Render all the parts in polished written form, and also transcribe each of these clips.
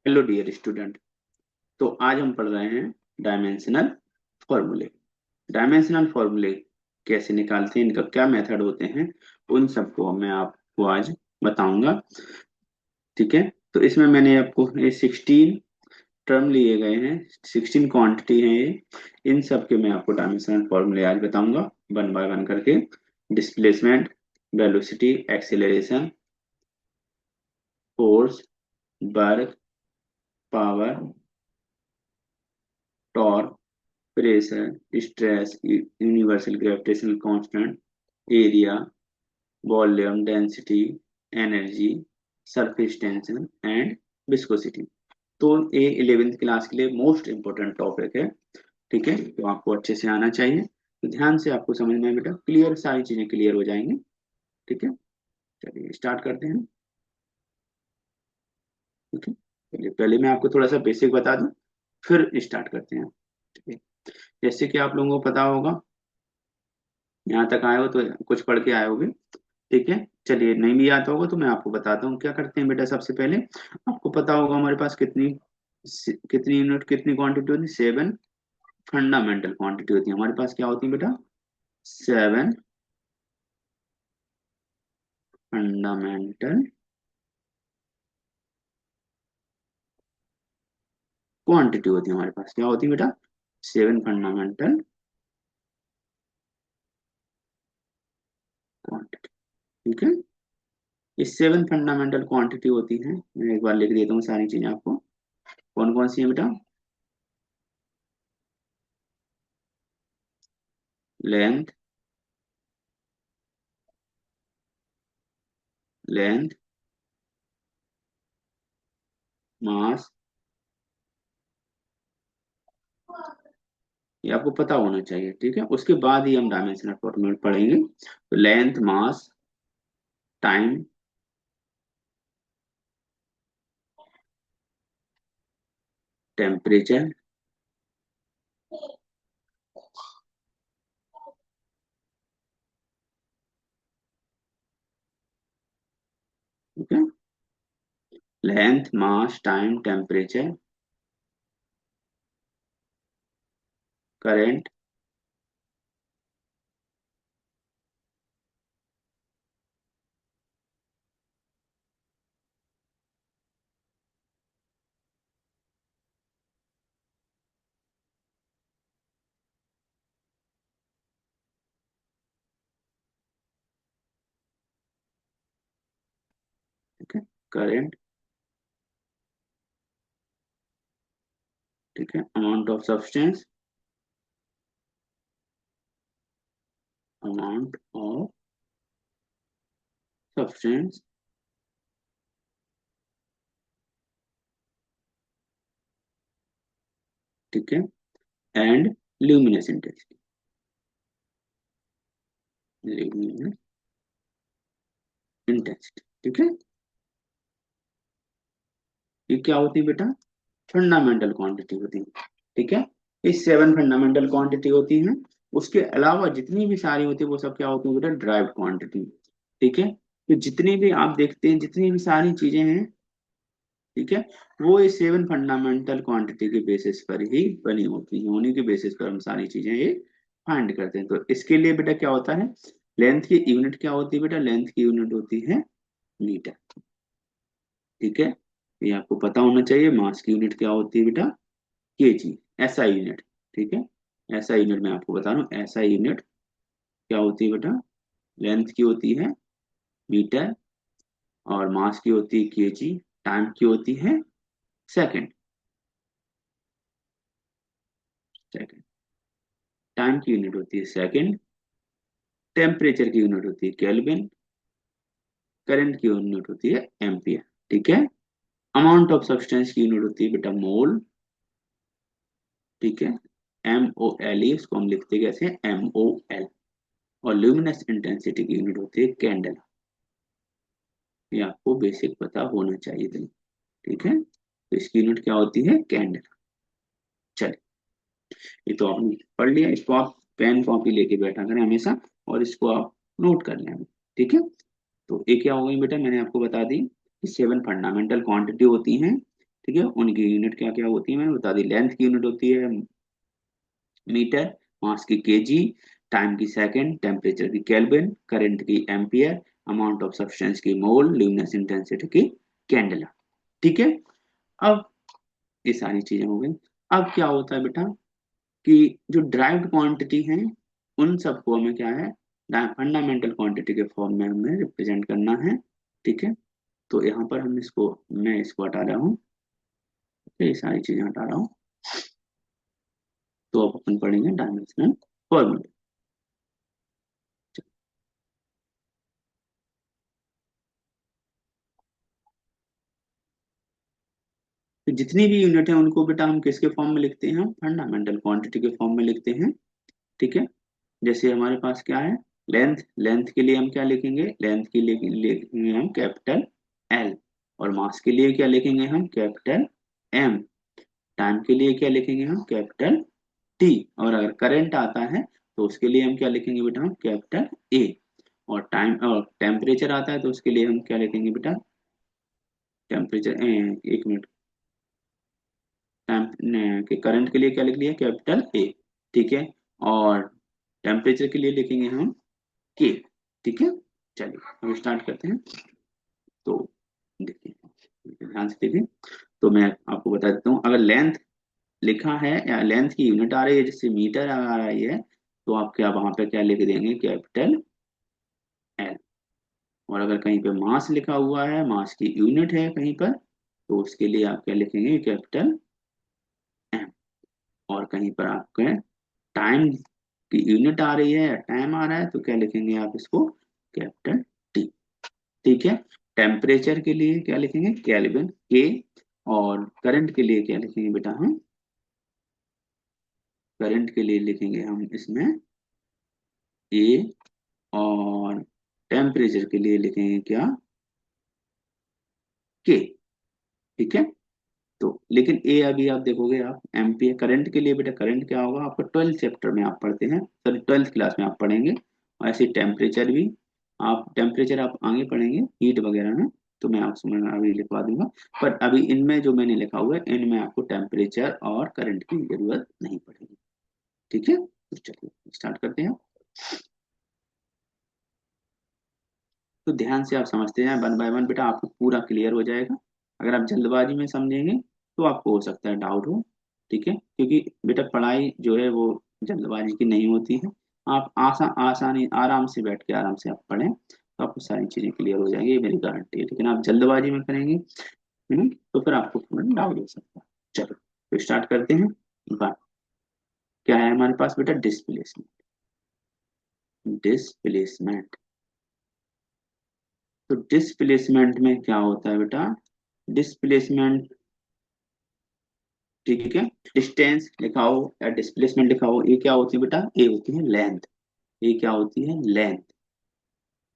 Hello dear student. तो आज हम पढ़ रहे हैं डायमेंशनल फॉर्मूले। डायमेंशनल फॉर्मूले कैसे निकालते हैं, इनका क्या मेथड होते हैं, उन सबको मैं आपको आज बताऊंगा। ठीक है। तो इसमें मैंने आपको ये 16 टर्म लिए गए हैं, 16 क्वांटिटी हैं ये। इन सब के मैं आपको डायमेंशनल फॉर्मूले आज बताऊंगा वन बाय वन करके। Displacement, velocity, acceleration, force, work, power, torque, pressure, stress, universal gravitational constant, area, volume, density, energy, surface tension and viscosity. तो ये 11th क्लास के लिए मोस्ट इंपोर्टेंट टॉपिक है। ठीक है, तो आपको अच्छे से आना चाहिए। तो ध्यान से आपको समझना है बेटा, क्लियर सारी चीजें क्लियर हो जाएंगी। ठीक है, चलिए स्टार्ट करते हैं। ठीक है, चलिए पहले मैं आपको थोड़ा सा बेसिक बता दूं, फिर स्टार्ट करते हैं। ठीक है, जैसे कि आप लोगों को पता होगा, यहाँ तक आए हो तो कुछ पढ़ के आए होगे। ठीक है, चलिए नहीं भी आता होगा तो मैं आपको बताता हूँ क्या करते हैं बेटा। सबसे पहले आपको पता होगा हमारे पास कितनी कितनी यूनिट, कितनी क्वांटिटी होती है, 7 फंडामेंटल क्वांटिटी होती है हमारे पास। क्या होती है बेटा? 7 फंडामेंटल क्वांटिटी होती है हमारे पास। क्या होती है बेटा? 7 फंडामेंटल क्वांटिटी। ठीक है, ये 7 फंडामेंटल क्वांटिटी होती है। मैं एक बार लिख देता हूँ सारी चीजें आपको। कौन कौन सी है बेटा? लेंथ, लेंथ, मास, ये आपको पता होना चाहिए। ठीक है, उसके बाद ही हम डायमेंशनल फॉर्मूला पढ़ेंगे। तो लेंथ, मास, टाइम, टेम्परेचर, ठीक है, लेंथ, मास, टाइम, टेम्परेचर, करंट, ठीक है, करंट, ठीक है, amount of substance, amount of substance, ठीक है, एंड ल्यूमिनेस इंटेंसिटी, ल्यूमिनेस इंटेंसिटी। ठीक है, ये क्या होती है बेटा? फंडामेंटल क्वांटिटी होती है। ठीक है, ये 7 फंडामेंटल क्वांटिटी होती है। उसके अलावा जितनी भी सारी होती है वो सब क्या होती है बेटा? Derived quantity. ठीक है, तो जितनी भी आप देखते हैं, जितनी भी सारी चीजें हैं, ठीक है, वो इस 7 फंडामेंटल क्वांटिटी के बेसिस पर ही बनी होती है। उन्हीं के बेसिस पर हम सारी चीजें ये फाइंड करते हैं। तो इसके लिए बेटा क्या होता है? लेंथ की यूनिट क्या होती है बेटा? लेंथ की यूनिट होती है मीटर। ठीक है, ये आपको पता होना चाहिए। मास की यूनिट क्या होती है बेटा? KG, SI unit. ठीक है, एसआई यूनिट मैं आपको बता रहा हूँ। एसआई यूनिट क्या होती है बेटा? लेंथ की होती है मीटर, और मास की होती है केजी, टाइम की होती है सेकंड। सेकंड, टाइम की यूनिट होती है सेकंड, टेम्परेचर की यूनिट होती है केल्विन, करंट की यूनिट होती है एम्पियर। ठीक है, अमाउंट ऑफ सब्सटेंस की यूनिट होती है बेटा मोल। ठीक है, MOLE, इसको हम लिखते कैसे? MOL। और ल्यूमिनस इंटेंसिटी की यूनिट होती है कैंडल। ये आपको बेसिक पता होना चाहिए थी। ठीक है, तो इसकी यूनिट क्या होती है? कैंडल। चलिए, ये तो आपने पढ़ लिया। इसको आप पेन कॉपी लेके बैठा करें हमेशा, और इसको आप नोट कर लें। ठीक है, तो ये क्या हो गई बेटा? मैंने आपको बता दी कि 7 फंडामेंटल क्वांटिटी होती हैं। ठीक है, उनकी यूनिट क्या क्या होती है मैंने बता दी। लेंथ की यूनिट होती है मीटर, मास की केजी, टाइम की सेकंड, टेम्परेचर की केल्विन, करंट की एम्पियर, अमाउंट ऑफ सब्सटेंस की मोल, ल्यूमिनस इंटेंसिटी की कैंडेला। ठीक है, अब ये सारी चीजें हो गई। अब क्या होता है बेटा कि जो ड्राइव्ड क्वांटिटी है उन सबको हमें क्या है फंडामेंटल क्वांटिटी के फॉर्म में हमें रिप्रेजेंट करना है। ठीक है, तो यहाँ पर हम इसको, मैं इसको हटा रहा हूँ, ये सारी चीजें हटा रहा हूँ। तो अब अपन पढ़ेंगे डायमेंशनल फॉर्मूले। तो जितनी भी यूनिट है उनको बेटा हम किसके फॉर्म में लिखते हैं, फंडामेंटल क्वांटिटी के फॉर्म में लिखते हैं। ठीक है, जैसे हमारे पास क्या है, लेंथ, लेंथ के लिए हम क्या लिखेंगे, लेंथ के लिए लिखेंगे हम कैपिटल एल, और मास के लिए क्या लिखेंगे हम, कैपिटल एम, टाइम के लिए क्या लिखेंगे हम, कैपिटल टी, और अगर करंट आता है तो उसके लिए हम क्या लिखेंगे बेटा, हम कैपिटल ए, और टाइम और टेम्परेचर आता है तो उसके लिए हम क्या लिखेंगे बेटा, टेम्परेचर, एक मिनट, टाइम के करंट के लिए क्या लिख लिया, कैपिटल ए। ठीक है, और टेम्परेचर के लिए लिखेंगे हम के। ठीक है, चलिए हम स्टार्ट करते हैं। तो देखिए, ध्यान से देखिए, तो मैं आपको बता देता हूँ, अगर लेंथ लिखा है या लेंथ की यूनिट आ रही है जैसे मीटर आ रही है, तो आप क्या वहां पे क्या लिख देंगे, कैपिटल एल, और अगर कहीं पे मास लिखा हुआ है, मास की यूनिट है कहीं पर, तो उसके लिए आप क्या लिखेंगे, कैपिटल एम, और कहीं पर आपके टाइम की यूनिट आ रही है, टाइम आ रहा है, तो क्या लिखेंगे आप इसको, कैपिटल टी। ठीक है, टेम्परेचर के लिए क्या लिखेंगे, केल्विन के, और करंट के लिए क्या लिखेंगे बेटा, हम करंट के लिए लिखेंगे हम इसमें ए, और टेम्परेचर के लिए लिखेंगे क्या, के। ठीक है, तो लेकिन ए अभी आप देखोगे, आप एम्पियर करंट के लिए बेटा, करंट क्या होगा आपका 12th चैप्टर में आप पढ़ते हैं, सॉरी 12th क्लास में आप पढ़ेंगे, और ऐसे टेम्परेचर भी, आप टेम्परेचर आप आगे पढ़ेंगे हीट वगैरह में, तो मैं आपको मैं अभी लिखवा दूंगा। पर अभी इनमें जो मैंने लिखा हुआ है इनमें आपको टेम्परेचर और करंट की जरूरत नहीं पड़ेगी। ठीक है, तो चलिए स्टार्ट करते हैं। तो ध्यान से आप समझते हैं वन बाय वन बेटा, आपको पूरा क्लियर हो जाएगा। अगर आप जल्दबाजी में समझेंगे तो आपको हो सकता है डाउट हो। ठीक है, क्योंकि बेटा पढ़ाई जो है वो जल्दबाजी की नहीं होती है। आप आसानी आराम से बैठ के आराम से आप पढ़ें तो आपको सारी चीजें क्लियर हो जाएंगी, ये मेरी गारंटी है। लेकिन आप जल्दबाजी में करेंगे, है ना, तो फिर आपको थोड़ा डाउट हो सकता है। चलो तो स्टार्ट करते हैं। बात क्या है हमारे पास बेटा, डिस्प्लेसमेंट। डिस्प्लेसमेंट, तो डिस्प्लेसमेंट में क्या होता है बेटा, डिस्प्लेसमेंट, ठीक है, डिस्टेंस लिखा हो या डिस्प्लेसमेंट लिखा हो, ये क्या होती है बेटा, ये होती है लेंथ, ये क्या होती है, लेंथ।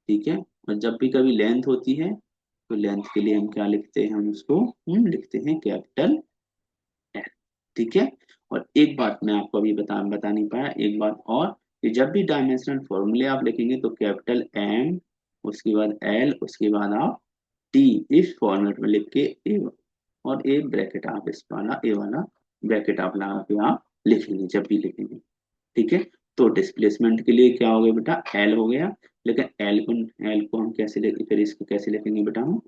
ठीक है, और जब भी कभी लेंथ होती है तो लेंथ के लिए हम क्या लिखते हैं, हम उसको लिखते हैं कैपिटल एल। ठीक है, और एक बात मैं आपको अभी बता नहीं पाया, एक बात और, कि जब भी डायमेंशनल फॉर्मूले आप लिखेंगे तो कैपिटल एम, उसके बाद एल, उसके बाद आप टी, इस फॉर्मेट में लिख के ए, और ए ब्रैकेट आप इस वाला ए वाला ब्रैकेट आप लगा के आप लिखेंगे जब भी लिखेंगे। ठीक है, तो डिस्प्लेसमेंट के लिए क्या हो गया बेटा, एल हो गया, लेकिन एल को हम कैसे लिखेंगे, फिर इसको कैसे लिखेंगे बेटा हम,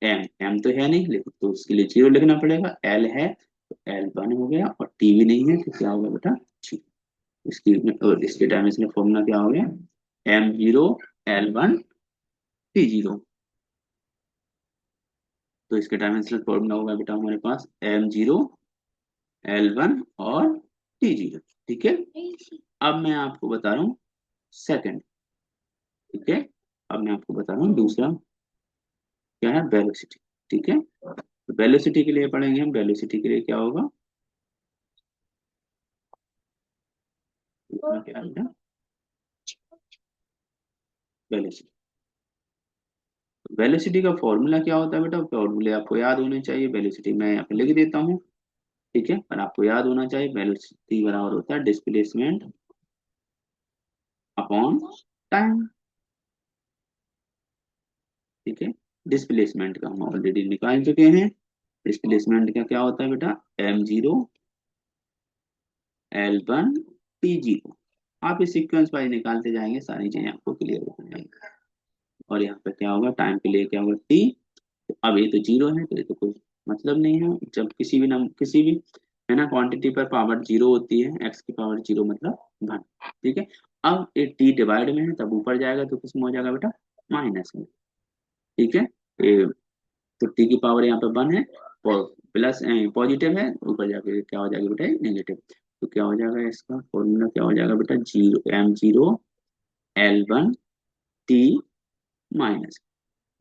एम, एम तो है नहीं, लेकिन तो उसके लिए जीरो लिखना पड़ेगा, एल है तो एल वन हो गया, और टी भी नहीं है तो क्या होगा बेटा, जी। इसकी और इसके डायमेंशनल फॉर्मूला क्या हो गया, M zero L one T zero. तो इसके डायमेंशनल फॉर्मूला होगा बेटा हमारे पास एम जीरो एल वन और टी जीरो। ठीक है, अब मैं आपको बता रहा हूँ सेकंड। ठीक है, अब मैं आपको बता रहा हूँ दूसरा क्या है, वेलोसिटी। ठीक है, तो वेलोसिटी के लिए पढ़ेंगे हम, वेलोसिटी के लिए क्या होगा, दूसरा क्या है, वेलोसिटी। वेलोसिटी का फॉर्मूला क्या होता है बेटा, फॉर्मूले आपको याद होने चाहिए, वेलोसिटी मैं यहाँ पे लिख देता हूँ। ठीक है, और आपको याद होना चाहिए, वेलोसिटी बराबर होता है डिस्प्लेसमेंट अपॉन टाइम। ठीक है, डिस्प्लेसमेंट का हम ऑलरेडी निकाल चुके हैं, डिस्प्लेसमेंट का क्या होता है बेटा, m0 L1 T0। आप इस सीक्वेंस वाइज निकालते जाएंगे, सारी चीजें आपको क्लियर हो जाएंगी। और यहाँ पे क्या होगा, टाइम के लिए क्या होगा t। तो अब ये तो जीरो है, तो ये तो कोई मतलब नहीं है। जब किसी भी किसी भी है ना क्वांटिटी पर पावर जीरो होती है, एक्स की पावर जीरो मतलब वन। ठीक है। अब ये टी डिवाइड में है, तब ऊपर जाएगा तो किसमें हो जाएगा बेटा, माइनस में। ठीक है। ये तो टी की पावर यहाँ पे वन है, और प्लस पॉजिटिव है, ऊपर जाके क्या हो जाएगा बेटा, नेगेटिव। तो क्या हो जाएगा, इसका फॉर्मूला क्या हो जाएगा बेटा, zero m0 L1 T minus.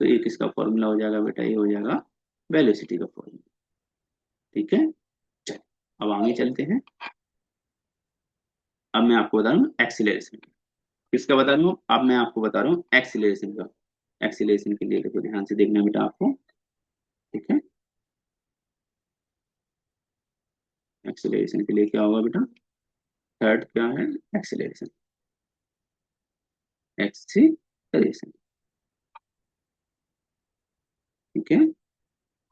तो ये किसका फॉर्मूला हो जाएगा बेटा, ये हो जाएगा वेलोसिटी का फॉर्मूला। ठीक है। चलिए अब आगे चलते हैं। अब मैं आपको बता रहा हूँ एक्सीलरेशन। किसका बता रहा हूँ, अब मैं आपको बता रहा हूँ एक्सीलरेशन का। एक्सीलरेशन के लिए देखो, ध्यान से देखना बेटा आपको। ठीक है। एक्सीलरेशन के लिए क्या होगा बेटा, थर्ड क्या है, एक्सीलरेशन। एक्सीलरेशन। ठीक है।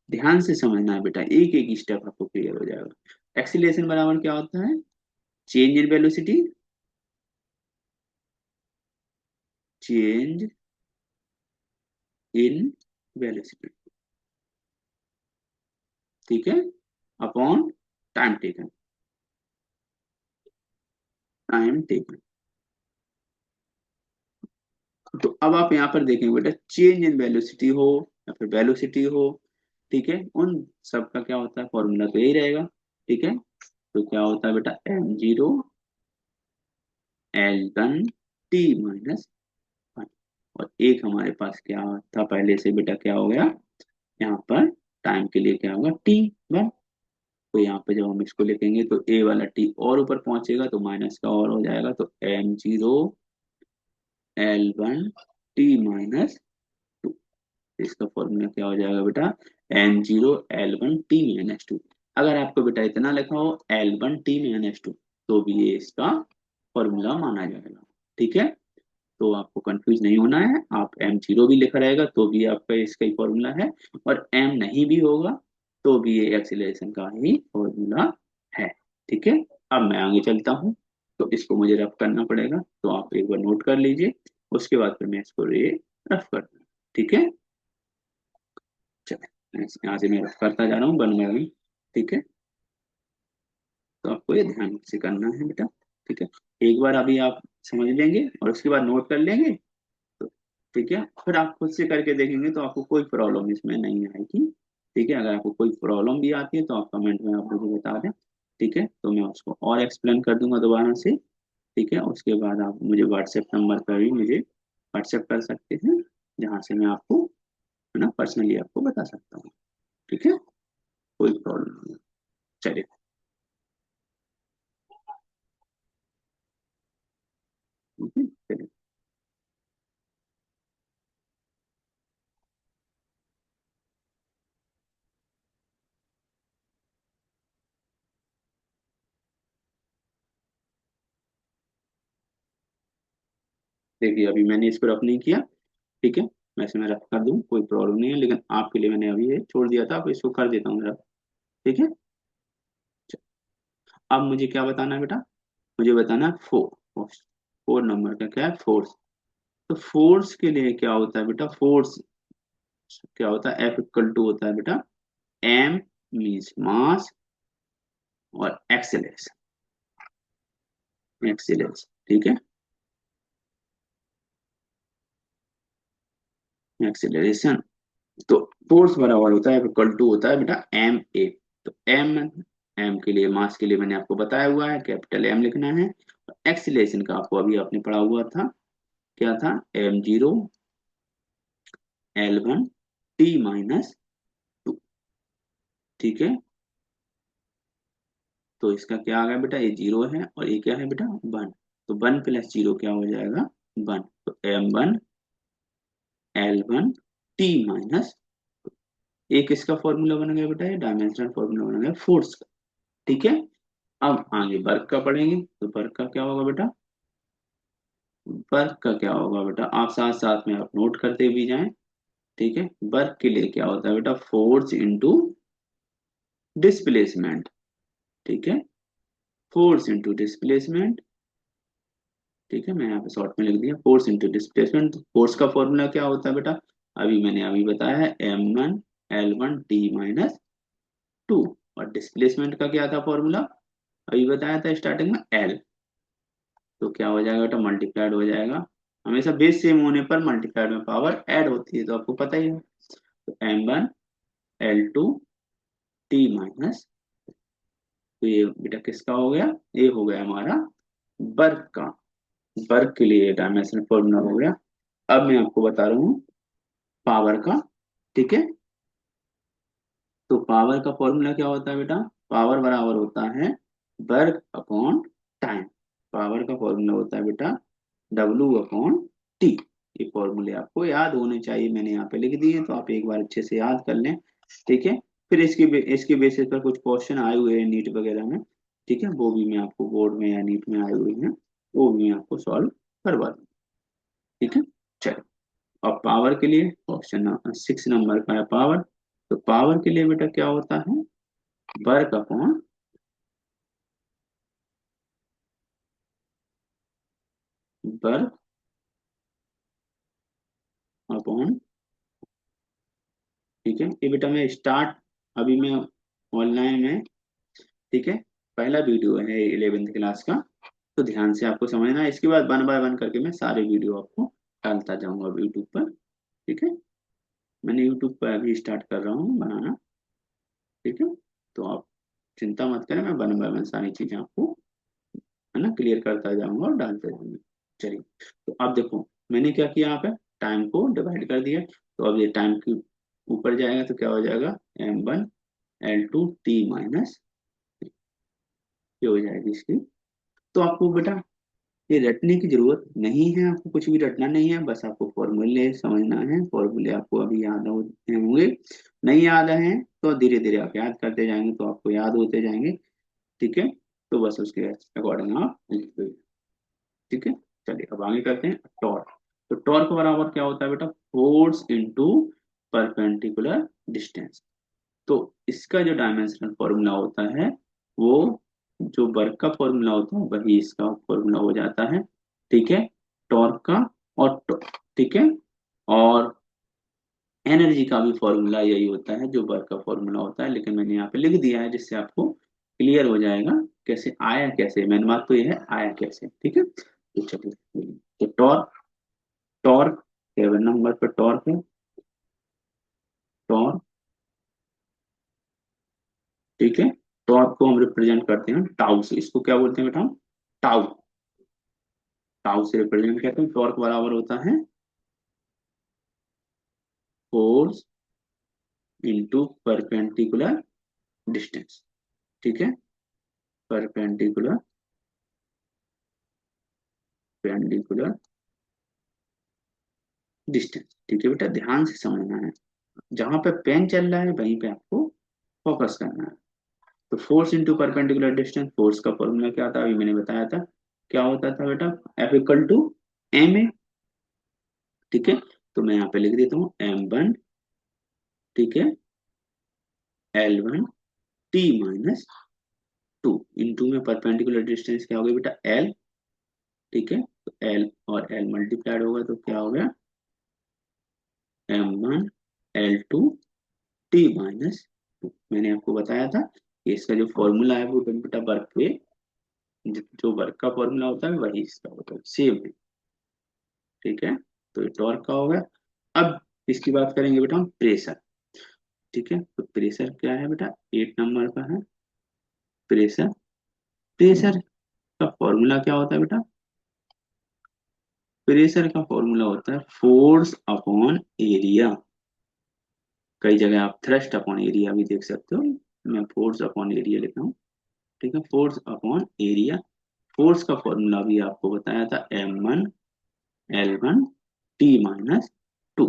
ध्यान से समझना है बेटा, एक एक स्टेप आपको क्लियर हो जाएगा। एक्सीलरेशन बराबर क्या होता है, change in velocity, change in velocity. ठीक है। Upon time taken, time taken. तो अब आप यहाँ पर देखेंगे बेटा, चेंज इन वेलोसिटी हो या फिर वेलोसिटी हो, ठीक है, उन सब का क्या होता है, फॉर्मूला तो यही रहेगा। ठीक है। तो क्या होता है बेटा, m0 L1 T minus one. और एक हमारे पास क्या था पहले से बेटा, क्या हो गया, यहाँ पर टाइम के लिए क्या होगा, t1। तो यहाँ पे जब हम इसको लिखेंगे तो a वाला t और ऊपर पहुंचेगा, तो माइनस का और हो जाएगा, तो m0 L1 T माइनस। इसका फॉर्मूला क्या हो जाएगा बेटा, m0 L1 T-2। अगर आपको बेटा इतना लिखा हो L1 T-2, तो भी ये इसका फॉर्मूला माना जाएगा। ठीक है। तो आपको कंफ्यूज नहीं होना है, आप m0 भी लिखा रहेगा तो भी आपका इसका ही फॉर्मूला है, और m नहीं भी होगा तो भी ये एक्सीलरेशन का ही फॉर्मूला है। ठीक है। अब मैं आगे चलता हूँ, तो इसको मुझे रफ करना पड़ेगा, तो आप एक बार नोट कर लीजिए, उसके बाद फिर मैं इसको ये रफ कर दूँ। ठीक है। चलिए यहाँ से मैं रफ करता जा रहा हूँ, बन गया। ठीक है। तो आपको ये ध्यान से करना है बेटा। ठीक है। एक बार अभी आप समझ लेंगे और उसके बाद नोट कर लेंगे, तो ठीक है, फिर आप खुद से करके देखेंगे तो आपको कोई प्रॉब्लम इसमें नहीं आएगी। ठीक है। अगर आपको कोई प्रॉब्लम भी आती है तो आप कमेंट में आप मुझे बता दें। ठीक है। तो मैं उसको और एक्सप्लेन कर दूंगा दोबारा से। ठीक है। उसके बाद आप मुझे व्हाट्सएप नंबर पर भी मुझे व्हाट्सएप कर सकते हैं, जहाँ से मैं आपको है ना पर्सनली आपको बता सकता हूँ। ठीक है। कोई प्रॉब्लम नहीं है। चलिए। ठीक है। चलिए। देखिए अभी मैंने इसको रफ नहीं किया। ठीक है। वैसे मैं रफ कर दूं कोई प्रॉब्लम नहीं है, लेकिन आपके लिए मैंने अभी ये छोड़ दिया था, अब इसको कर देता हूँ रफ। ठीक है। अब मुझे क्या बताना है बेटा, मुझे बताना है फोर्स। फोर नंबर का क्या है, फोर्स। तो फोर्स के लिए क्या होता है बेटा, फोर्स क्या होता है, F इक्वल टू होता है बेटा, M मीन्स मास, और एक्सेलरेशन। एक्सेलरेशन। ठीक है। एक्सेलरेशन। तो फोर्स बराबर होता है F इक्वल टू होता है बेटा ma। तो m, m के लिए मास के लिए मैंने आपको बताया हुआ है, कैपिटल M लिखना है। एक्सीलरेशन का आपको अभी आपने पढ़ा हुआ था, क्या था, m0 L1 T-2। ठीक है। तो इसका क्या आ गया बेटा, ये जीरो है और ये क्या है बेटा, वन। तो वन प्लस जीरो क्या हो जाएगा, वन। तो m1 L1 T-, एक इसका फॉर्मूला बन गया बेटा, ये डायमेंशनल फॉर्मूला बन गया फोर्स का। ठीक है। अब आगे वर्क का पढ़ेंगे, तो वर्क का क्या होगा बेटा, वर्क का क्या होगा बेटा, आप साथ साथ में आप नोट करते भी जाएं। ठीक है। वर्क के लिए क्या होता है बेटा, फोर्स इंटू डिस्प्लेसमेंट, ठीक है, फोर्स इंटू डिस्प्लेसमेंट, ठीक है, मैं यहाँ पे शॉर्ट में लिख दिया फोर्स इंटू डिस्प्लेसमेंट। फोर्स का फॉर्मूला क्या होता है बेटा, अभी बताया है, m1 L1 T-2। और डिस्प्लेसमेंट का क्या था फॉर्मूला, अभी बताया था स्टार्टिंग में, L। तो क्या हो जाएगा बेटा, मल्टीप्लाइड हो जाएगा। हमेशा बेस सेम होने पर मल्टीप्लाइड में पावर ऐड होती है, तो आपको पता ही है। तो m1 L2 T-, तो ये बेटा किसका हो गया, ये हो गया हमारा वर्क का। वर्क के लिए डायमेंशन फॉर्मूला हो गया। अब मैं आपको बता रहा हूँ पावर का, ठीक है। तो पावर का फॉर्मूला क्या होता है बेटा, पावर बराबर होता है वर्क अपॉन टाइम। पावर का फॉर्मूला होता है बेटा W/T। ये फॉर्मूले आपको याद होने चाहिए, मैंने यहाँ पे लिख दिए, तो आप एक बार अच्छे से याद कर लें, ठीक है। फिर इसके बेसिस पर कुछ क्वेश्चन आए हुए हैं नीट वगैरह में, ठीक है, वो भी मैं आपको बोर्ड में या नीट में आए हुए हैं, वो भी मैं आपको सॉल्व करवा दूँ, ठीक है। चलो, और पावर के लिए ऑप्शन 6 नंबर का है पावर। तो पावर के लिए बेटा क्या होता है, वर्क अपॉन वर्क अपॉन, ठीक है। ये बेटा मैं स्टार्ट, अभी मैं ऑनलाइन में, ठीक है, पहला वीडियो है 11th क्लास का, तो ध्यान से आपको समझना है। इसके बाद 1 बाय 1 करके मैं सारे वीडियो आपको डालता जाऊंगा यूट्यूब पर, ठीक है। मैंने यूट्यूब पर अभी स्टार्ट कर रहा हूँ बनाना, ठीक है। तो आप चिंता मत करें, मैं 1 बाय 1 सारी चीजें आपको, है ना, क्लियर करता जाऊंगा और डालते जाऊंगा। चलिए, तो अब देखो मैंने क्या किया, यहाँ पे टाइम को डिवाइड कर दिया। तो अब ये टाइम के ऊपर जाएगा तो क्या हो जाएगा, m1 L2 T-, ये हो जाएगी इसकी। तो आपको बेटा ये रटने की जरूरत नहीं है, आपको कुछ भी रटना नहीं है, बस आपको फॉर्मूले समझना है। फॉर्मूले आपको अभी याद होंगे, नहीं याद है तो धीरे धीरे आप याद करते जाएंगे तो आपको याद होते जाएंगे, ठीक है। तो बस उसके अकॉर्डिंग आप लिखते, ठीक है। चलिए अब आगे करते हैं टॉर्क। तो टॉर्क बराबर क्या होता है बेटा, फोर्स इंटू परपेंडिकुलर डिस्टेंस। तो इसका जो डायमेंशनल फॉर्मूला होता है, वो जो वर्क का फॉर्मूला होता है वही इसका फॉर्मूला हो जाता है, ठीक है, टॉर्क का। और ठीक है, और एनर्जी का भी फॉर्मूला यही होता है जो वर्क का फॉर्मूला होता है, लेकिन मैंने यहाँ पे लिख दिया है जिससे आपको क्लियर हो जाएगा कैसे आया, कैसे मेन बात तो ये है आया कैसे, ठीक है। तो चलिए, तो टॉर्क, टॉर्क 7 नंबर पर टॉर्क है, टॉर्क, ठीक है। टॉर्क को हम रिप्रेजेंट करते हैं टाउ से, इसको क्या बोलते हैं बेटा हम, टाउ। टाउ से रिप्रेजेंट करते हैं। टॉर्क बराबर होता है फोर्स इंटू परपेंडिकुलर डिस्टेंस, ठीक है, परपेंडिकुलर, पेंडिकुलर डिस्टेंस, ठीक है बेटा, ध्यान से समझना है। जहां पे पेन चल रहा है वहीं पे आपको फोकस करना है। तो force into perpendicular distance, force का फॉर्मूला क्या था, अभी मैंने बताया था, क्या होता था बेटा, F=ma, ठीक है। तो मैं यहाँ पे लिख देता हूँ m1, ठीक है, L1 T-2। इंटू में परपेंडिकुलर डिस्टेंस क्या हो गया बेटा, L, ठीक है। तो L और L मल्टीप्लाइड होगा तो क्या हो गया, m1 L2 T-2। मैंने आपको बताया था कि इसका जो फॉर्मूला है वो बेटा वर्क पे, जो वर्क का फॉर्मूला होता है वही इसका होता है, सेम है, ठीक है। तो ये टॉर्क का होगा। अब इसकी बात करेंगे बेटा हम प्रेशर, ठीक है। तो प्रेशर क्या है बेटा, 8 नंबर का है प्रेशर। प्रेशर का फॉर्मूला क्या होता है बेटा, प्रेशर का फॉर्मूला होता है फोर्स अपॉन एरिया। कई जगह आप थ्रस्ट अपॉन एरिया भी देख सकते हो, मैं फोर्स अपॉन एरिया लिखा हूँ, ठीक है, फोर्स अपॉन एरिया। फोर्स का फॉर्मूला भी आपको बताया था, m1 L1 T-2।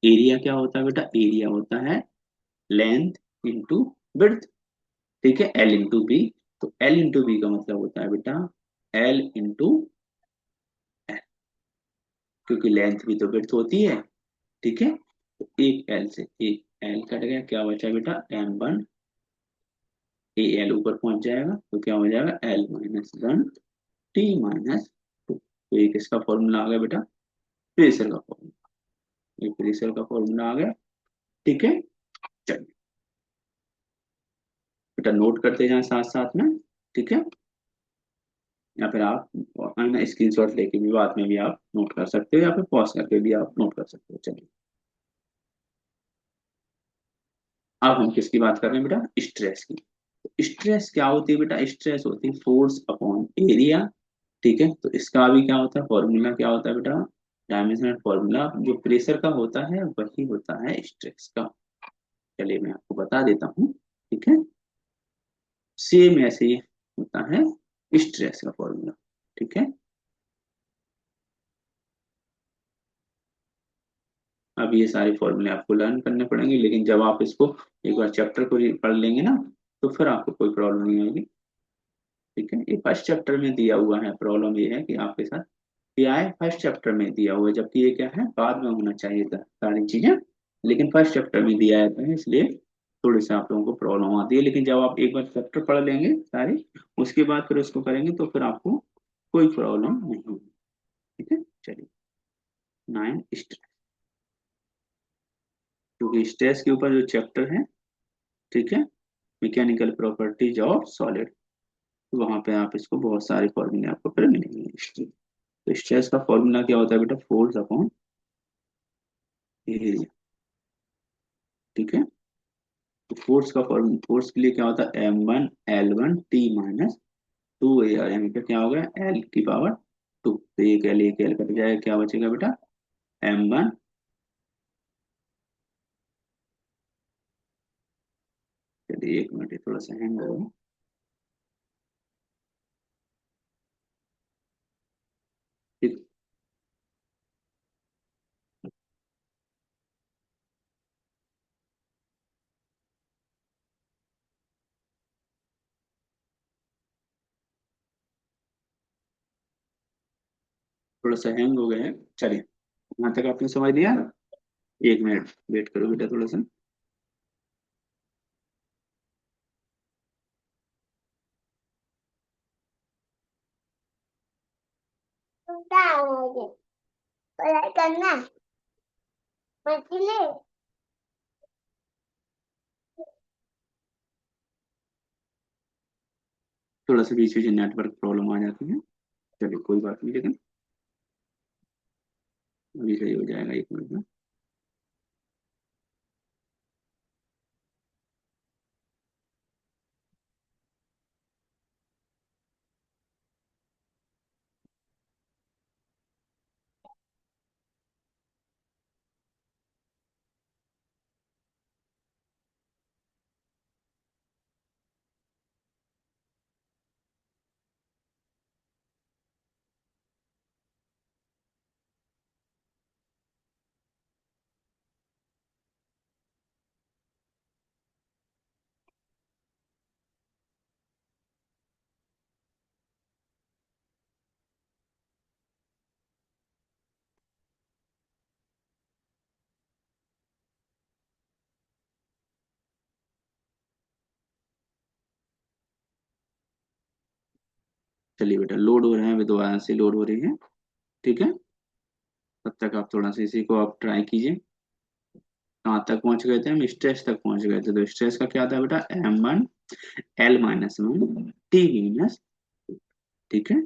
एरिया क्या होता है बेटा, एरिया होता है लेंथ इंटू विड्थ, ठीक है, L इंटू बी। तो L इंटू बी का मतलब होता है बेटा L इंटू L, क्योंकि लेंथ भी तो विड्थ होती है, ठीक है। तो एक L से एक L कट गया, क्या बचा बेटा m1 ए एल ऊपर पहुंच जाएगा तो क्या हो जाएगा L-1 T-2। तो ये किसका फॉर्मूला आ गया बेटा, प्रेशर का फॉर्मूला। ये प्रेशर का फॉर्मूला आ गया। ठीक है, चलिए बेटा नोट करते जाएं साथ साथ में। ठीक है, या फिर आप स्क्रीन शॉट लेके भी बाद में भी आप नोट कर सकते हो, या फिर पॉज करके भी आप नोट कर सकते हो। चलिए अब हम किसकी बात कर रहे हैं बेटा, स्ट्रेस की। स्ट्रेस क्या होती है बेटा, स्ट्रेस होती है फोर्स अपॉन एरिया। ठीक है, तो इसका भी क्या होता है, फॉर्मूला क्या होता है बेटा, डायमेंशनल फॉर्मूला जो प्रेशर का होता है वही होता है स्ट्रेस का। चलिए मैं आपको बता देता हूँ। ठीक है, सेम ऐसे ही होता है स्ट्रेस का फॉर्मूला। ठीक है, अब ये सारे फॉर्मूले आपको लर्न करने पड़ेंगे, लेकिन जब आप इसको एक बार चैप्टर को पढ़ लेंगे ना, तो फिर आपको कोई प्रॉब्लम नहीं आएगी। ठीक है, ये फर्स्ट चैप्टर में दिया हुआ है। प्रॉब्लम ये है कि आपके साथ क्या है, फर्स्ट चैप्टर में दिया हुआ है, जबकि ये क्या है बाद में होना चाहिए था सारी चीजें, लेकिन फर्स्ट चैप्टर में दिया है इसलिए थोड़ी सी आप लोगों को प्रॉब्लम आती है। लेकिन जब आप एक बार चैप्टर पढ़ लेंगे सारे, उसके बाद फिर उसको करेंगे तो फिर आपको कोई प्रॉब्लम नहीं होगी। ठीक है, चलिए 9 स्ट्रेस, क्योंकि स्ट्रेस के ऊपर जो चैप्टर है, ठीक है, मैकेनिकल प्रॉपर्टीज ऑफ सॉलिड, तो वहां पे आप इसको बहुत सारे फॉर्मूले आपको फिर मिलेंगे। तो स्ट्रेस का फॉर्मूला क्या होता है बेटा, फोर्स अपॉन एरिया। ठीक है, तो फोर्स का फॉर्मूला, फोर्स के लिए क्या होता है M1L1T-2 AR, यानी कि क्या होगा L⁻²। तो एक एल कट जाएगा, क्या बचेगा बेटा M1। चलिए एक मिनट, ये थोड़ा सा हैंग हो, ठीक, थोड़ा सा हैंग हो गया है। चलिए यहाँ तक आपने समझ लिया। एक मिनट वेट करो बेटा थोड़ा सा। पढ़ाई करना मछली। थोड़ा सा बीच बीच नेटवर्क प्रॉब्लम आ जाती है, चलिए कोई बात नहीं, लेकिन अभी सही हो जाएगा एक मिनट में। चलिए बेटा लोड हो रहे हैं, अभी दोबारा से लोड हो रही है। ठीक है, तब तक आप थोड़ा सा इसी को आप ट्राई कीजिए। कहाँ तक पहुंच गए थे हम, स्ट्रेस तक पहुंच गए थे। तो स्ट्रेस का क्या था बेटा M1L-1T-। ठीक है,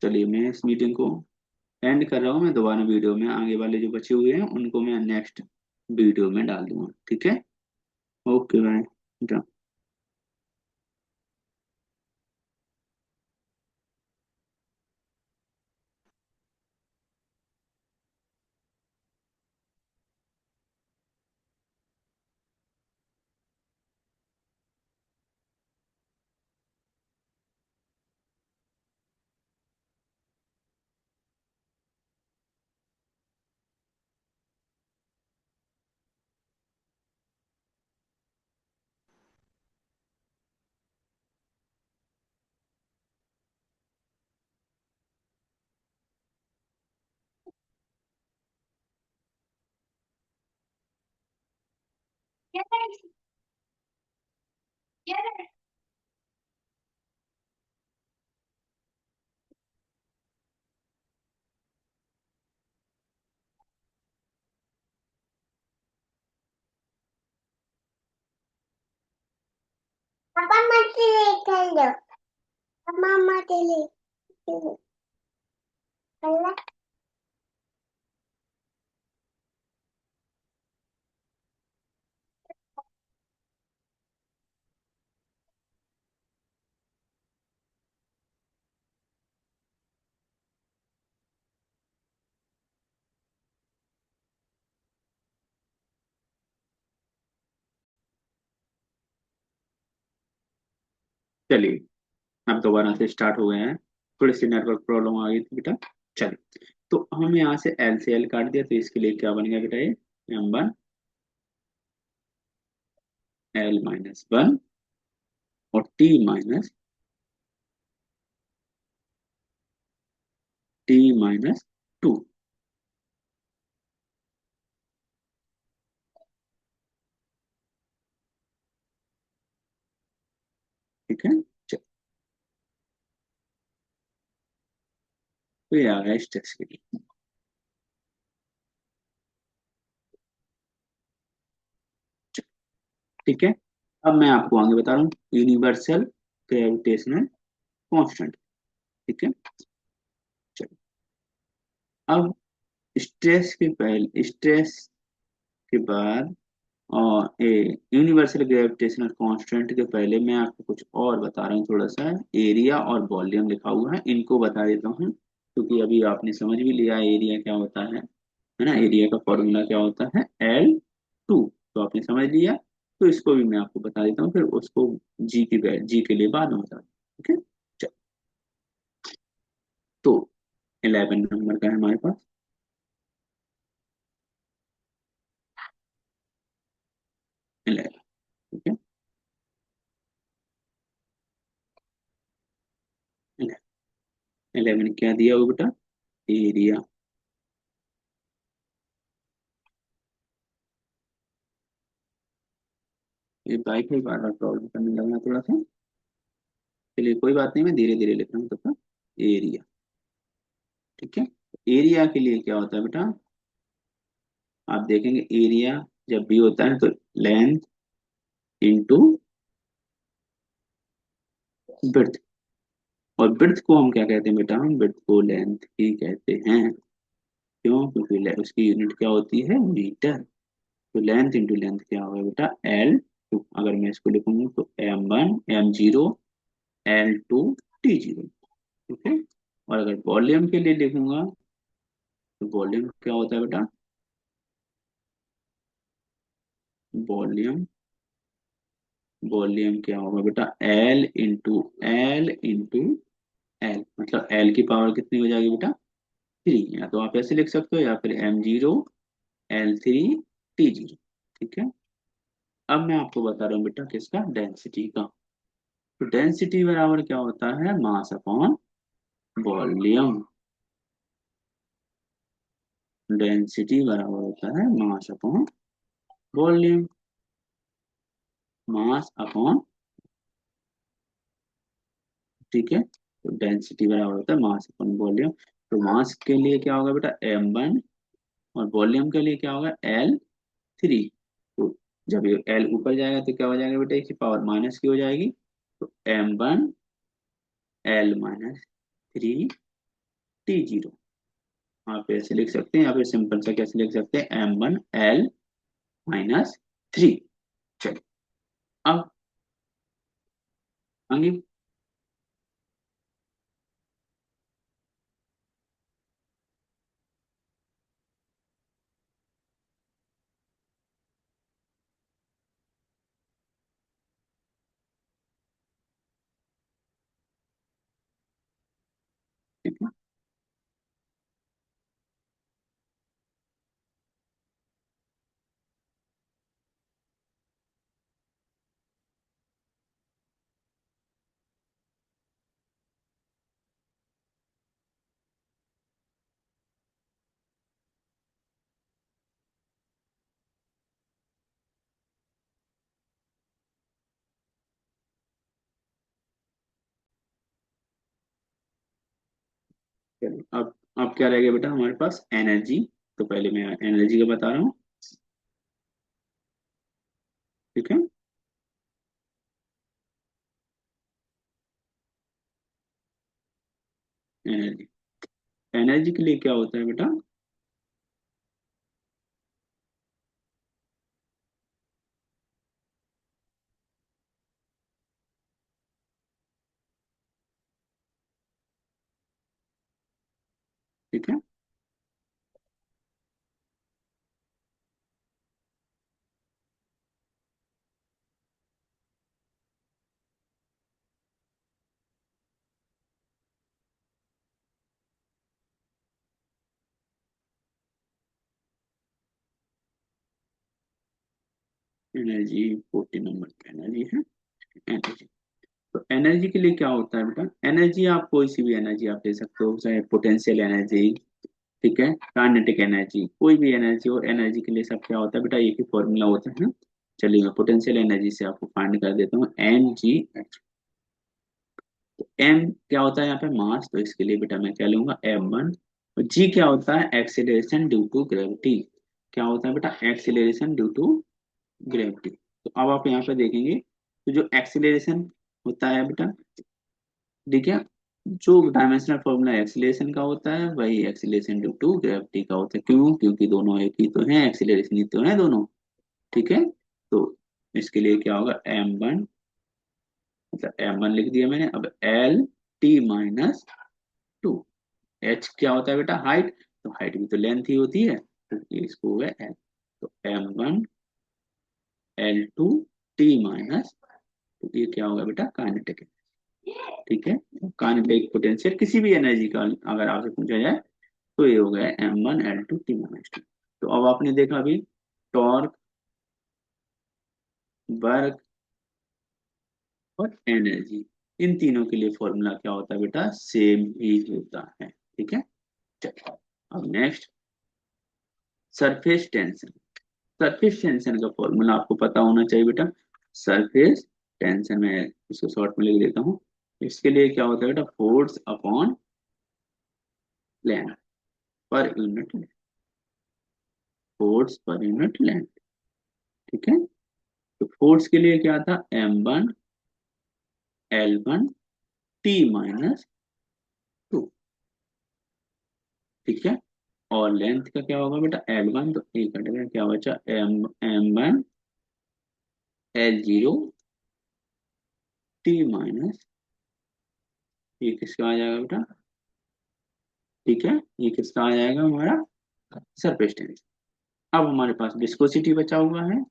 चलिए मैं इस मीटिंग को एंड कर रहा हूँ। मैं दोबारा वीडियो में आगे वाले जो बचे हुए हैं उनको मैं नेक्स्ट वीडियो में डाल दूंगा, ठीक है। Okay bye. Apa mati kalau? Apa mati kalau? चलिए अब दोबारा से स्टार्ट हो गए हैं। थोड़ी सी नेटवर्क प्रॉब्लम आ गई थी बेटा। चलिए तो हम यहाँ से एल से एल काट दिया, तो इसके लिए क्या बन गया बेटा, ये M1 L-1 और T-2। ठीक है। चलिए तो ये आ गया इस टेक्स्ट के लिए। चलिए, ठीक है। अब मैं आपको आगे बता रहा हूँ यूनिवर्सल ग्रेविटेशनल कांस्टेंट। ठीक है। चलिए अब स्ट्रेस के बाद और ए यूनिवर्सल ग्रेविटेशनल कांस्टेंट के पहले मैं आपको कुछ और बता रहा हूँ। थोड़ा सा एरिया और वॉल्यूम लिखा हुआ है, इनको बता देता हूँ, क्योंकि अभी आपने समझ भी लिया एरिया क्या होता है ना। एरिया का फॉर्मूला क्या होता है, L2, तो आपने समझ लिया। तो इसको भी मैं आपको बता देता हूँ, फिर उसको जी के लिए बाद में बता दूँ। ठीक है। चलो, तो 11 नंबर का है हमारे पास। 11। ठीक है। 11 क्या दिया हो बेटा, एरिया। ये वाईफाई बार बार प्रॉब्लम करने लगा थोड़ा सा। चलिए कोई बात नहीं, मैं धीरे धीरे लिख रहा हूँ तब तक। एरिया। ठीक है। एरिया के लिए क्या होता है बेटा, आप देखेंगे एरिया जब भी होता है तो लेंथ इंटू ब्रेड्थ। और ब्रेड्थ को हम क्या कहते हैं बेटा, हम ब्रेड्थ को लेंथ ही कहते हैं। क्यों, क्योंकि उसकी यूनिट क्या होती है, मीटर। तो लेंथ इंटू लेंथ क्या होगा बेटा, L2। अगर मैं इसको लिखूंगा तो M1 M0 L2 T0। ठीक है। और अगर वॉल्यूम के लिए लिखूंगा तो वॉल्यूम क्या होता है बेटा, वॉल्यूम वॉल्यूम क्या होगा बेटा, L इंटू एल, मतलब एल की पावर कितनी हो जाएगी बेटा, 3। या तो आप ऐसे लिख सकते हो या फिर M0 L3 T0। ठीक है। अब मैं आपको बता रहा हूँ बेटा किसका, डेंसिटी का। तो डेंसिटी बराबर क्या होता है, मास अपॉन वॉल्यूम। डेंसिटी बराबर होता है mass upon volume. Mass upon, ठीक है, तो डेंसिटी बराबर होता है मास अपॉन वॉल्यूम। तो मास के लिए क्या होगा बेटा, M1, और वॉल्यूम के लिए क्या होगा, L3। तो जब ये L ऊपर जाएगा तो क्या हो जाएगा बेटा, इसकी पावर माइनस की हो जाएगी। तो M1 L-3 T0। आप ऐसे लिख सकते हैं, या फिर सिंपल सा कैसे लिख सकते हैं, M1L-3। चलिए अब आगे। ठीक है, चलिए अब क्या रह गया बेटा हमारे पास, एनर्जी। तो पहले मैं एनर्जी का बता रहा हूँ। ठीक है, एनर्जी। एनर्जी के लिए क्या होता है बेटा, ठीक है, एनर्जी 14 नंबर की एनर्जी है, एनर्जी। तो एनर्जी के लिए क्या होता है बेटा, एनर्जी आप कोई सी भी एनर्जी आप ले सकते हो, चाहे पोटेंशियल एनर्जी, ठीक है, काइनेटिक एनर्जी, कोई भी एनर्जी हो, एनर्जी के लिए सब क्या होता है बेटा, एक ही फॉर्मूला होता है ना। चलिए मैं पोटेंशियल एनर्जी से आपको फाइंड कर देता हूँ, mgh। तो m क्या होता है यहाँ पे, मास, तो इसके लिए बेटा मैं क्या लूंगा, m1। और g क्या होता है, एक्सीलरेशन ड्यू टू ग्रेविटी। क्या होता है बेटा, एक्सीलरेशन ड्यू टू ग्रेविटी। तो अब आप यहाँ पे देखेंगे, तो जो एक्सीलरेशन होता है बेटा, ठीक है, जो डायमेंशनल फॉर्मूला एक्सीलरेशन का होता है वही एक्सीलरेशन ड्यू टू ग्रेविटी का होता है। क्यों, क्योंकि दोनों एक ही तो है, एक्सीलरेशन ही तो है दोनों। ठीक है, तो इसके लिए क्या होगा, m1, मतलब m1 लिख दिया मैंने। अब L-T-2। h क्या होता है बेटा, हाइट, तो हाइट भी तो लेंथ ही होती है, तो ये इसको हो गया l। तो m1L2T-, तो ये क्या होगा बेटा, काइनेटिक। ठीक है, काइनेटिक पोटेंशियल किसी भी एनर्जी का अगर आपसे पूछा जाए, तो ये हो गया M1L2T-2। तो अब आपने देखा अभी, टॉर्क, वर्क और एनर्जी, इन तीनों के लिए फॉर्मूला क्या होता है बेटा, सेम ही होता है। ठीक है, चलिए अब next, surface tension. Surface tension का फॉर्मूला आपको पता होना चाहिए बेटा। सरफेस टेंशन में इसको शॉर्ट में लिख देता हूँ। इसके लिए क्या होता है बेटा, force upon length per unit, force per unit length. ठीक है, तो फोर्स के लिए क्या था, M1L1T-2। ठीक है, और लेंथ का क्या होगा बेटा, L1, तो एक कटेगा, क्या बचा, M1L0T-, ये किसका आ जाएगा बेटा, ठीक है, ये किसका आ जाएगा हमारा, सरफेस टेंशन। अब हमारे पास विस्कोसिटी बचा हुआ है,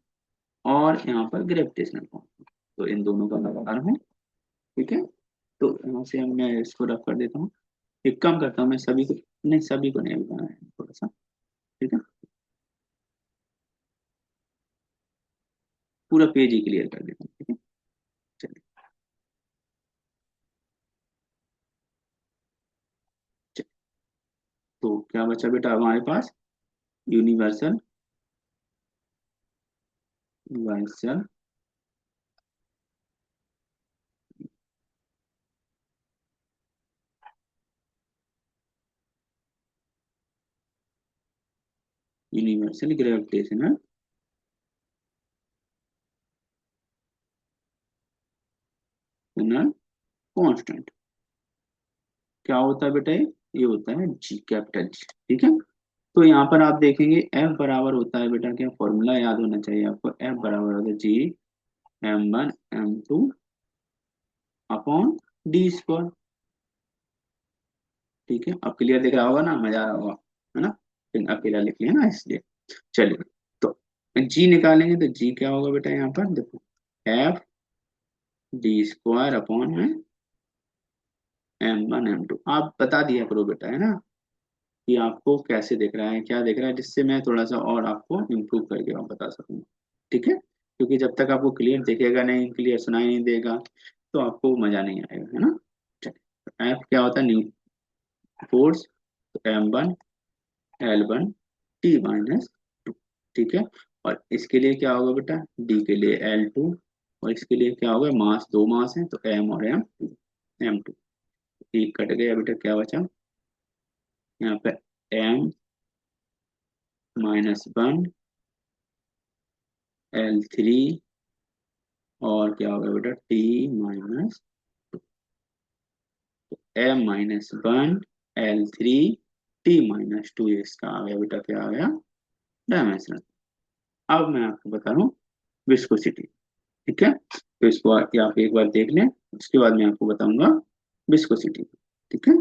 और यहाँ पर ग्रेविटेशनल फोर्स, तो इन दोनों का लगा रहा हूँ। ठीक है, तो यहाँ से मैं इसको रख कर देता हूँ। एक काम करता हूँ, मैं सभी को, नहीं सभी को नहीं बताना है थोड़ा सा। ठीक है, पूरा पेज ही क्लियर कर देता हूँ। ठीक है, चलिए, चलिए। तो क्या बचा बेटा हमारे पास, universal, universal universal gravitational constant. क्या होता है बेटा ये, ये होता है जी, कैपिटल जी। ठीक है, तो यहाँ पर आप देखेंगे एफ बराबर होता है बेटा, क्या फॉर्मूला याद होना चाहिए आपको, एफ बराबर होता है जी M1 M2 upon D square. ठीक है, अब क्लियर दिख रहा होगा ना, मजा आ रहा होगा, है ना, फिर अकेला लिख लिया ना इसलिए। चलिए, तो जी निकालेंगे तो जी क्या होगा बेटा, यहाँ पर देखो, एफ डी स्क्वायर अपॉन में M1 M2। आप बता दिया करो बेटा, है ना, कि आपको कैसे दिख रहा है, क्या दिख रहा है, जिससे मैं थोड़ा सा और आपको इम्प्रूव करके आप बता सकूँ। ठीक है, क्योंकि जब तक आपको क्लियर दिखेगा नहीं, क्लियर सुनाई नहीं देगा, तो आपको मजा नहीं आएगा, है ना। चलिए, एफ क्या होता है, न्यू फोर्स, तो M1 L1 T-2। ठीक है, और इसके लिए क्या होगा बेटा, डी के लिए L2, और इसके लिए क्या होगा, मास, दो मास है तो M और M2। एक कट गया बेटा, क्या बचा यहाँ पे, M-1 L3, और क्या होगा बेटा, T-M-1 L3 T-2, इसका आ गया बेटा, क्या आ गया, डायमेंशन। अब मैं आपको बता रहा हूँ विस्कोसिटी। ठीक है, तो इसको आप एक बार देख लें, उसके बाद मैं आपको बताऊंगा विस्कोसिटी। ठीक है,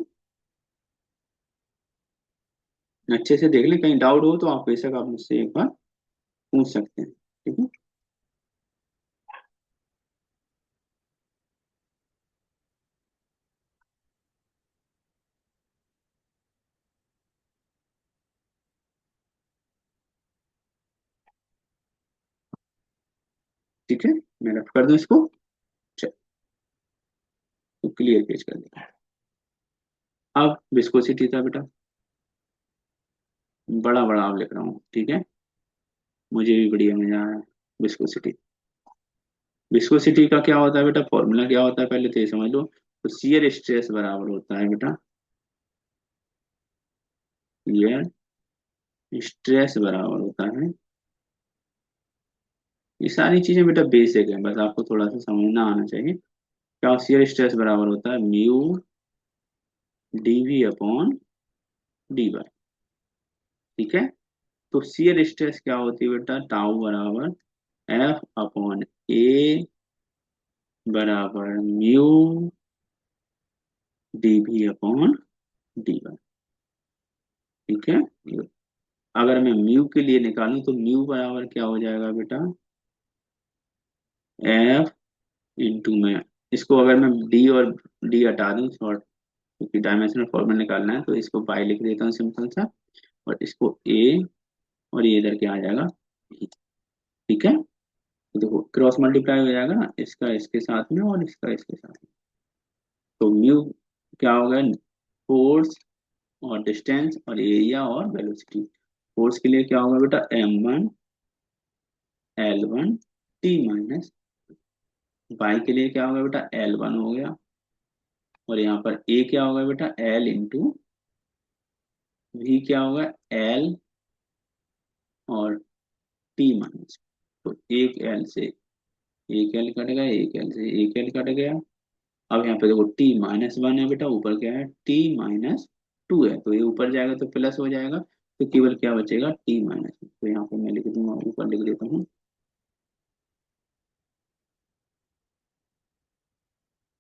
अच्छे से देख लें, कहीं डाउट हो तो आप बेशक आप मुझसे एक बार पूछ सकते हैं। ठीक है, ठीक है, मैं रफ कर दूं इसको। चल, तो क्लियर पेज कर दें। अब विस्कोसिटी था बेटा, बड़ा बड़ा आप लिख रहा हूँ, ठीक है, मुझे भी बढ़िया मजा आया। विस्कोसिटी, विस्कोसिटी का क्या होता है बेटा, फॉर्मूला क्या होता है, पहले तो ये समझ लो। तो शियर स्ट्रेस बराबर होता है बेटा, शियर स्ट्रेस बराबर होता है, ये सारी चीजें बेटा बेसिक है, बस आपको थोड़ा सा समझना आना चाहिए। क्या शियर स्ट्रेस बराबर होता है, mu dv upon d y. ठीक है, तो शियर स्ट्रेस क्या होती है बेटा, टाउ बराबर एफ अपॉन ए बराबर mu dv upon d y. ठीक है, अगर मैं म्यू के लिए निकालूं तो म्यू बराबर क्या हो जाएगा बेटा, एफ इंटू में, इसको अगर मैं डी और डी हटा दूं शॉर्ट, क्योंकि डायमेंशनल फॉर्मूला निकालना है, तो इसको बाई लिख देता हूँ सिंपल सा, और इसको ए, और ये इधर क्या आ जाएगा B। ठीक है, तो देखो क्रॉस मल्टीप्लाई हो जाएगा ना, इसका इसके साथ में और इसका इसके साथ में, तो म्यू क्या होगा, फोर्स और डिस्टेंस और एरिया और वेलोसिटी। फोर्स के लिए क्या होगा बेटा, M1 L1 T-, बाई के लिए क्या होगा बेटा, L1 हो गया, और यहाँ पर ए क्या होगा बेटा, L इंटू वी क्या होगा, L और T-। तो एक एल से एक एल कट गया, एक एल से एक एल कट गया। अब यहाँ पे देखो T-1 है बेटा, ऊपर क्या है, T-2 है, तो ये ऊपर जाएगा तो प्लस हो जाएगा, तो केवल क्या बचेगा, T-। तो यहाँ पे मैं लिख दूंगा, ऊपर लिख देता हूँ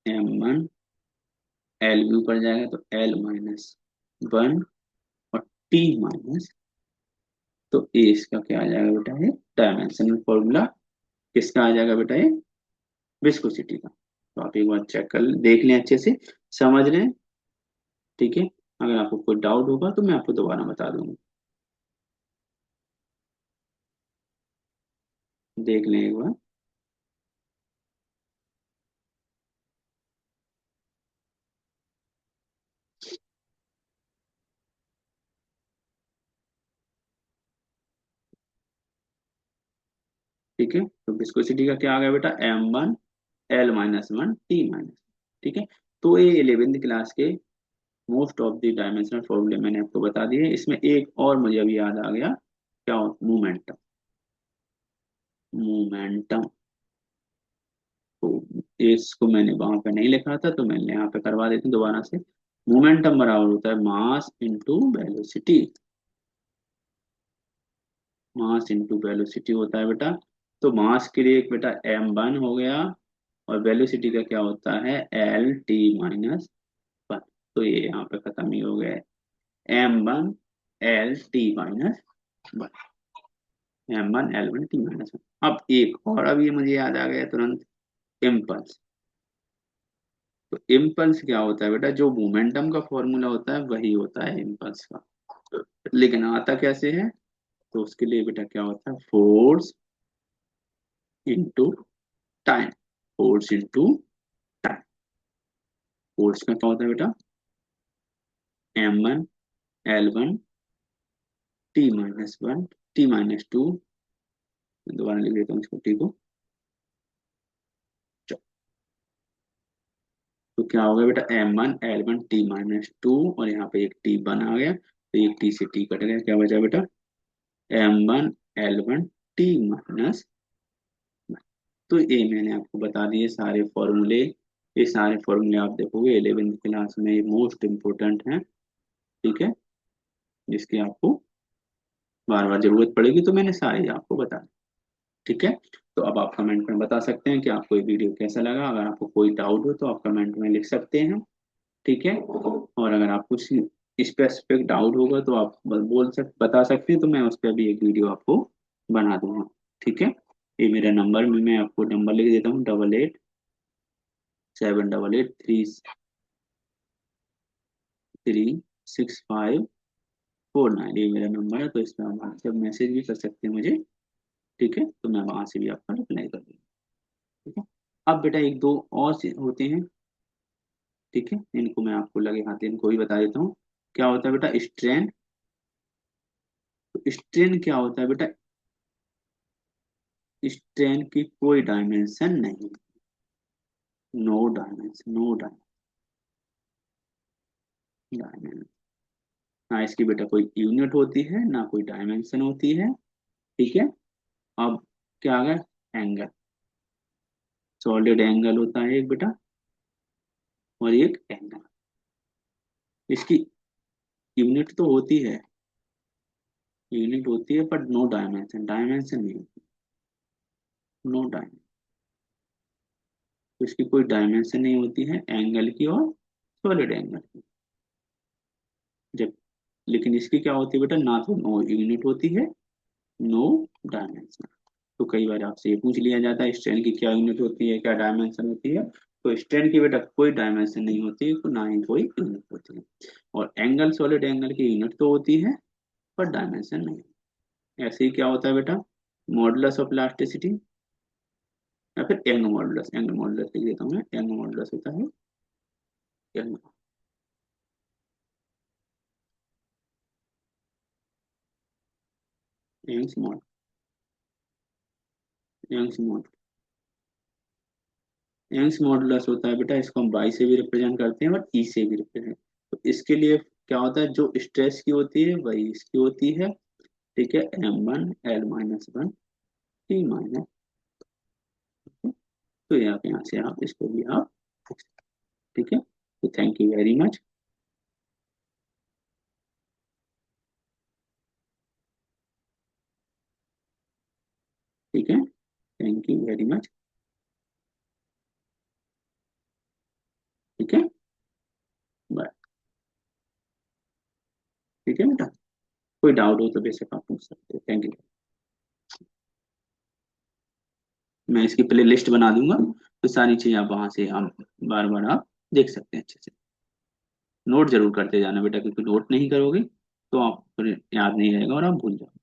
M1 L भी ऊपर जाएगा तो L-1, और T-, तो ए इसका क्या आ जाएगा बेटा, ये डायमेंशनल फॉर्मूला किसका आ जाएगा बेटा, ये विस्कोसिटी का। तो आप एक बार चेक कर देख लें, अच्छे से समझ लें। ठीक है, अगर आपको कोई डाउट होगा तो मैं आपको दोबारा बता दूंगा, देख लें एक बार। ठीक है, तो विस्कोसिटी का क्या आ गया बेटा, M1 L-1 ठीक है, तो ये 11th क्लास के मोस्ट ऑफ द डायमेंशनल फॉर्मूले मैंने आपको बता दिए। इसमें एक और मुझे अभी याद आ गया, क्या, मोमेंटम। मोमेंटम, तो इसको मैंने वहां पे नहीं लिखा था, तो मैंने यहाँ पे करवा देती हूँ दोबारा से। मोमेंटम बराबर होता है mass into velocity, mass into velocity होता है बेटा। तो मास के लिए एक बेटा m1 हो गया, और वेलोसिटी का क्या होता है Lt-1। तो ये यहाँ पे खत्म ही हो गया है, m1 Lt-1, m1 L1 T-1। अब एक और, अब ये मुझे याद आ गया तुरंत, इम्पल्स। तो इम्पल्स क्या होता है बेटा, जो मोमेंटम का फॉर्मूला होता है वही होता है इम्पल्स का, लेकिन आता कैसे है। तो उसके लिए बेटा क्या होता है, force into time, force into time. Force का क्या होता है बेटा m1 L1 T-1, T-2, दोबारा लिख देता हूँ इसको टी को। तो क्या होगा बेटा m1 L1 T-2, और यहाँ पे एक टी बन आ गया, तो एक टी से टी कट गया, क्या बचा बेटा m1 L1 T-। तो ये मैंने आपको बता दिए सारे फॉर्मूले। ये सारे फॉर्मूले आप देखोगे 11th क्लास में, ये मोस्ट इम्पोर्टेंट हैं, ठीक है, जिसकी आपको बार बार जरूरत पड़ेगी, तो मैंने सारे आपको बता दिए, ठीक है। तो अब आप कमेंट में बता सकते हैं कि आपको ये वीडियो कैसा लगा। अगर आपको कोई डाउट हो तो आप कमेंट में लिख सकते हैं, ठीक है। और अगर आप कुछ स्पेसिफिक डाउट होगा तो आप बता सकते हैं, तो मैं उस पर भी एक वीडियो आपको बना दूंगा, ठीक है। ये मेरा नंबर में, मैं आपको नंबर लिख देता हूँ, 8878336549, ये मेरा नंबर है। तो इसमें आप व्हाट्सएप मैसेज भी कर सकते हैं मुझे, ठीक है, तो मैं वहां से भी आपका रिप्लाई कर दूंगा, ठीक है। अब बेटा एक दो और होते हैं, ठीक है, इनको मैं आपको लगे हाथ इनको भी बता देता हूँ। क्या होता है बेटा स्ट्रेन। तो स्ट्रेन क्या होता है बेटा, स्ट्रेन की कोई डायमेंशन नहीं, नो डायमेंशन, नो डायमेंशन, ना इसकी बेटा कोई यूनिट होती है ना कोई डायमेंशन होती है, ठीक है। अब क्या आ गया एंगल, सॉलिड एंगल होता है एक बेटा, और एक एंगल, इसकी यूनिट तो होती है, यूनिट होती है, बट नो डायमेंशन, डायमेंशन नहीं होती, नो डायमेंशन। तो इसकी कोई डायमेंशन नहीं होती है एंगल की और सॉलिड एंगल की। जब लेकिन इसकी क्या होती है बेटा, ना तो नो यूनिट होती है, नो डायमेंशन। तो कई बार आपसे ये पूछ लिया जाता है स्ट्रेन की क्या यूनिट होती है, क्या डायमेंशन होती है। तो स्ट्रेन की बेटा कोई डायमेंशन नहीं होती है, तो ना ही कोई यूनिट होती है। और एंगल, सॉलिड एंगल की यूनिट तो होती है, पर डायमेंशन नहीं। ऐसे ही क्या होता है बेटा मॉडुलस ऑफ इलास्टिसिटी, या फिर यंग मॉडुलस, यंग मॉडुलस लिख देता हूँ मैं, यंग मॉडुलस होता है Young, Young's mod, Young's mod, Young's modulus होता है बेटा, इसको हम बाई से भी रिप्रेजेंट करते हैं और ई से भी रिप्रेजेंट। तो इसके लिए क्या होता है, जो स्ट्रेस की होती है वही इसकी होती है, ठीक है, m1 L-1 T-। तो यहाँ से आप इसको भी आप, ठीक है। तो थैंक यू वेरी मच, ठीक है, थैंक यू वेरी मच, ठीक है, बाय, ठीक है बेटा। कोई डाउट हो तो बेशक आप पूछ सकते हो, थैंक यू। मैं इसकी प्ले लिस्ट बना दूंगा, तो सारी चीजें आप वहां से आप बार बार आप देख सकते हैं अच्छे से। नोट जरूर करते जाना बेटा, क्योंकि नोट नहीं करोगे तो आप फिर याद नहीं रहेगा और आप भूल जाओगे।